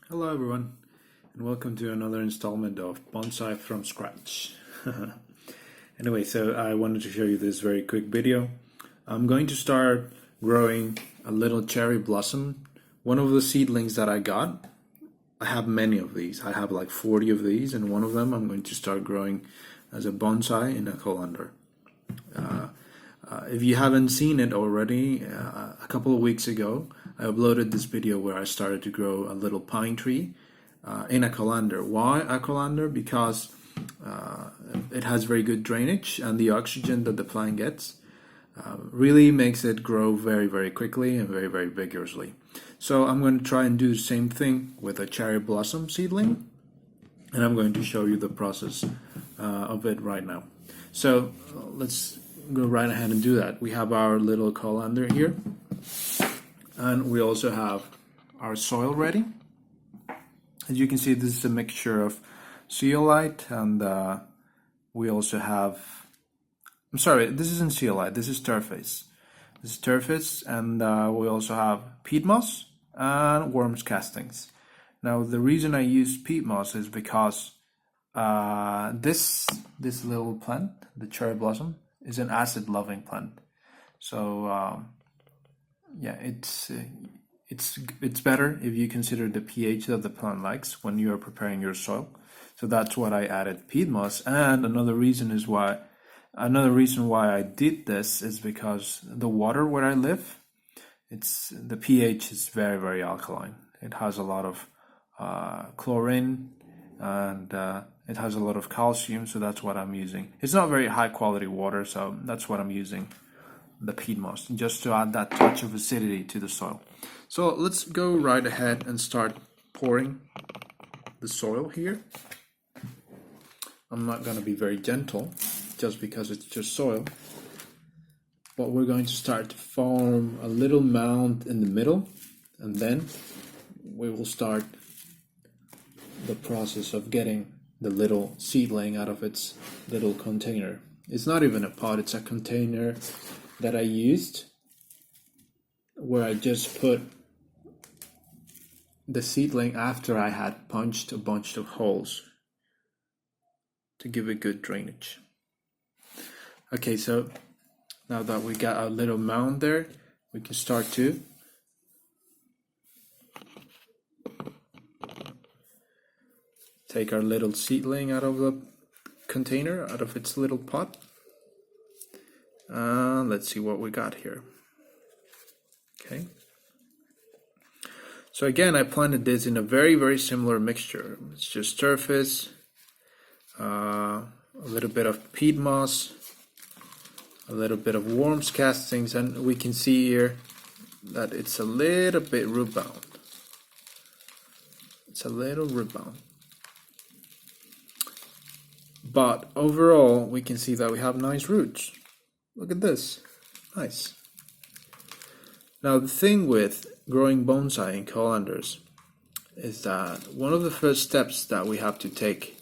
Hello everyone, and welcome to another installment of Bonsai from scratch. Anyway, so I wanted to show you this very quick video. I'm going to start growing a little cherry blossom. One of the seedlings that I got, I have many of these. I have like 40 of these, and one of them I'm going to start growing as a bonsai in a colander. If you haven't seen it already, a couple of weeks ago, I uploaded this video where I started to grow a little pine tree in a colander. Why a colander? Because it has very good drainage, and the oxygen that the plant gets really makes it grow very, very quickly and very, very vigorously. So I'm going to try and do the same thing with a cherry blossom seedling, and I'm going to show you the process of it right now. So let's go right ahead and do that. We have our little colander here, and we also have our soil ready. As you can see, this is a mixture of zeolite, and we also have, I'm sorry, this isn't zeolite, this is turfase. This is turfase, and we also have peat moss and worms castings. Now the reason I use peat moss is because this little plant, the cherry blossom, is an acid-loving plant. So yeah, it's better if you consider the pH that the plant likes when you are preparing your soil. So that's what I added peat moss. And another reason why I did this is because the water where I live, the pH is very, very alkaline. It has a lot of chlorine, and it has a lot of calcium, so that's what I'm using. It's not very high quality water, so that's what I'm using, the peat moss, just to add that touch of acidity to the soil. So let's go right ahead and start pouring the soil here. I'm not going to be very gentle, just because it's just soil. But we're going to start to form a little mound in the middle, and then we will start the process of getting the little seedling out of its little container. It's not even a pot, it's a container that I used where I just put the seedling after I had punched a bunch of holes to give it good drainage. Okay, so now that we got our little mound there, we can start to take our little seedling out of the container, out of its little pot. Let's see what we got here. Okay. So again, I planted this in a very, very similar mixture. It's just turfase, a little bit of peat moss, a little bit of worms castings, and we can see here that it's a little bit root bound. It's a little root bound. But overall, we can see that we have nice roots. Look at this. Nice. Now, the thing with growing bonsai in colanders is that one of the first steps that we have to take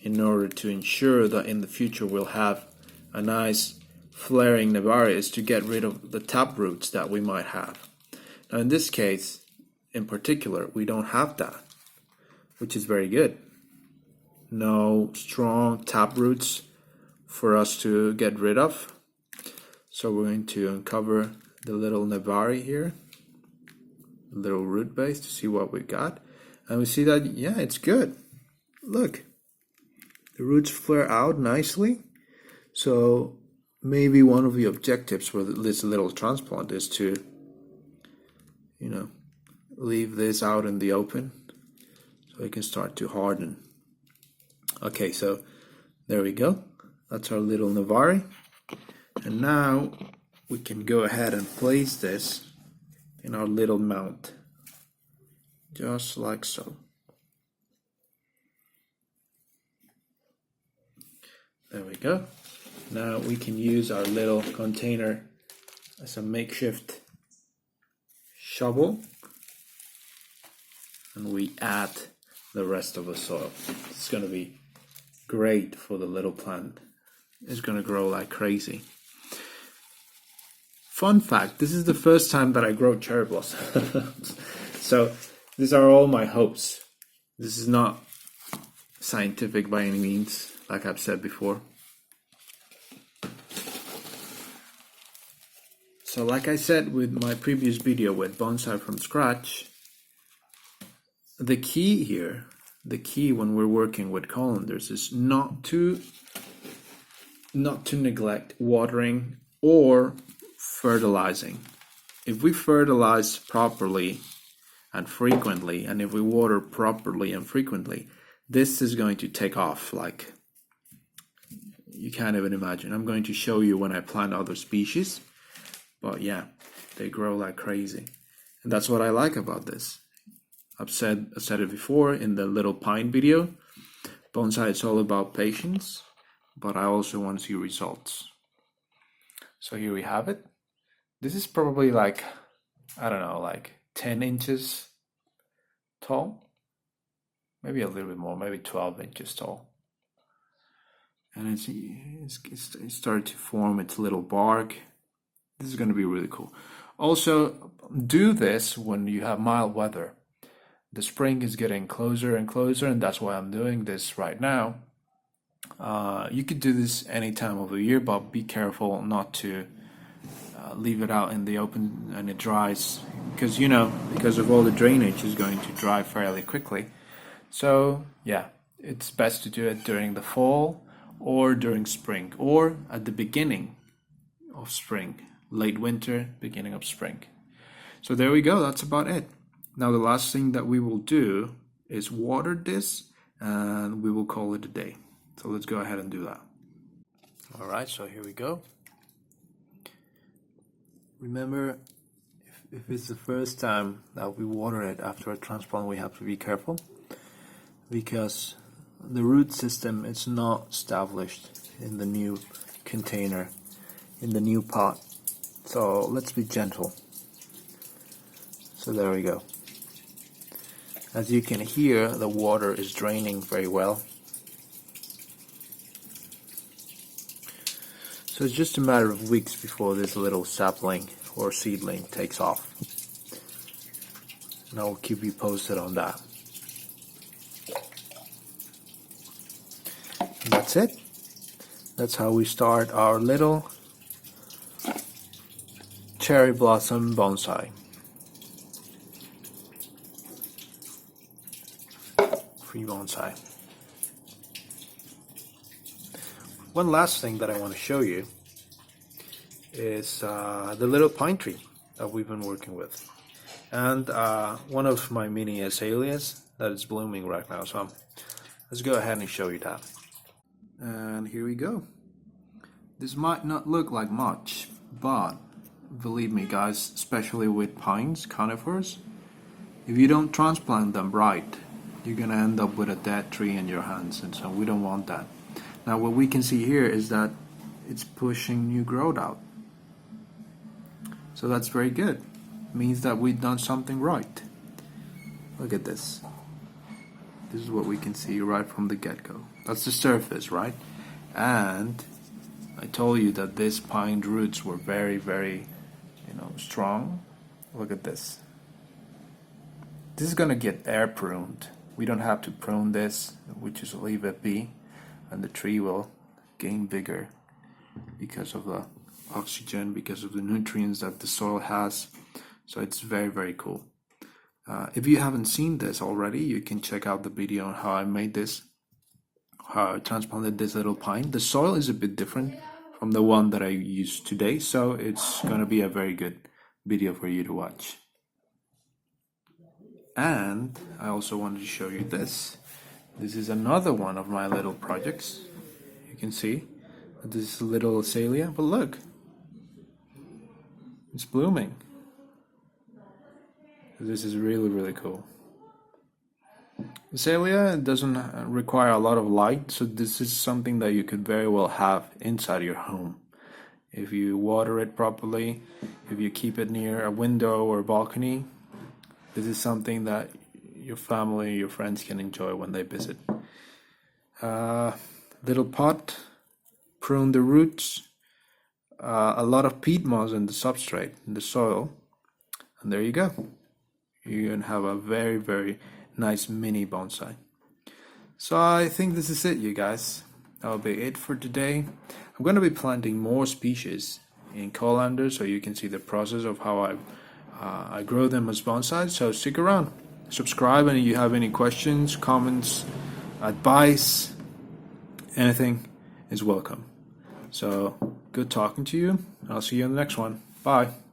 in order to ensure that in the future we'll have a nice flaring nebari is to get rid of the tap roots that we might have. Now, in this case, in particular, we don't have that, which is very good. No strong tap roots for us to get rid of. So we're going to uncover the little nebari here, little root base, to see what we got. And we see that, yeah, it's good. Look, the roots flare out nicely. So maybe one of the objectives for this little transplant is to, leave this out in the open so it can start to harden. Okay, so there we go. That's our little nebari. And now we can go ahead and place this in our little mound, just like so. There we go. Now we can use our little container as a makeshift shovel, and we add the rest of the soil. It's going to be great for the little plant. It's going to grow like crazy. Fun fact, this is the first time that I grow cherry blossoms. So these are all my hopes This is not scientific by any means, like I've said before. So like I said with my previous video with bonsai from scratch, the key here, the key when we're working with colanders is not to neglect watering or fertilizing. If we fertilize properly and frequently, and if we water properly and frequently, this is going to take off like you can't even imagine. I'm going to show you when I plant other species, but yeah, they grow like crazy. And that's what I like about this. I've said it before in the little pine video. Bonsai is all about patience, but I also want to see results. So here we have it. This is probably like, I don't know, like 10 inches tall. Maybe a little bit more, maybe 12 inches tall. And it's started to form its little bark. This is going to be really cool. Also, do this when you have mild weather. The spring is getting closer and closer, and that's why I'm doing this right now. You could do this any time of the year, but be careful not to leave it out in the open and it dries, because because of all the drainage is going to dry fairly quickly. So yeah, it's best to do it during the fall or during spring, or at the beginning of spring, late winter, beginning of spring. So there we go, that's about it. Now the last thing that we will do is water this, and we will call it a day. So let's go ahead and do that. All right, so here we go. Remember, if it's the first time that we water it after a transplant, we have to be careful, because the root system is not established in the new container, in the new pot. So let's be gentle. So there we go. As you can hear, the water is draining very well. So it's just a matter of weeks before this little sapling or seedling takes off. And I'll keep you posted on that. And that's it. That's how we start our little cherry blossom bonsai. Free bonsai. One last thing that I want to show you is the little pine tree that we've been working with, and one of my mini azaleas that is blooming right now. So let's go ahead and show you that. And here we go. This might not look like much, but believe me guys, especially with pines, conifers, if you don't transplant them right, you're gonna end up with a dead tree in your hands, and so we don't want that. Now what we can see here is that it's pushing new growth out. So that's very good. It means that we've done something right. Look at this. This is what we can see right from the get-go. That's the surface, right? And I told you that these pine roots were very, very, strong. Look at this. This is gonna get air pruned. We don't have to prune this. We just leave it be, and the tree will gain bigger because of the oxygen, because of the nutrients that the soil has. So it's very, very cool. If you haven't seen this already, you can check out the video on how I made this, how I transplanted this little pine. The soil is a bit different from the one that I used today, so it's going to be a very good video for you to watch. And I also wanted to show you this. This is another one of my little projects. You can see this is a little azalea, but look, it's blooming. This is really, really cool. Azalea doesn't require a lot of light, so this is something that you could very well have inside your home. If you water it properly, if you keep it near a window or a balcony, this is something that your family, your friends can enjoy when they visit. Little pot, prune the roots, a lot of peat moss in the substrate, in the soil, and there you go. you're gonna have a very, very nice mini bonsai. So I think this is it, you guys. That'll be it for today. I'm gonna be planting more species in colander so you can see the process of how I grow them as bonsai. So stick around, subscribe, and if you have any questions, comments, advice, anything is welcome. So good talking to you. I'll see you in the next one. Bye.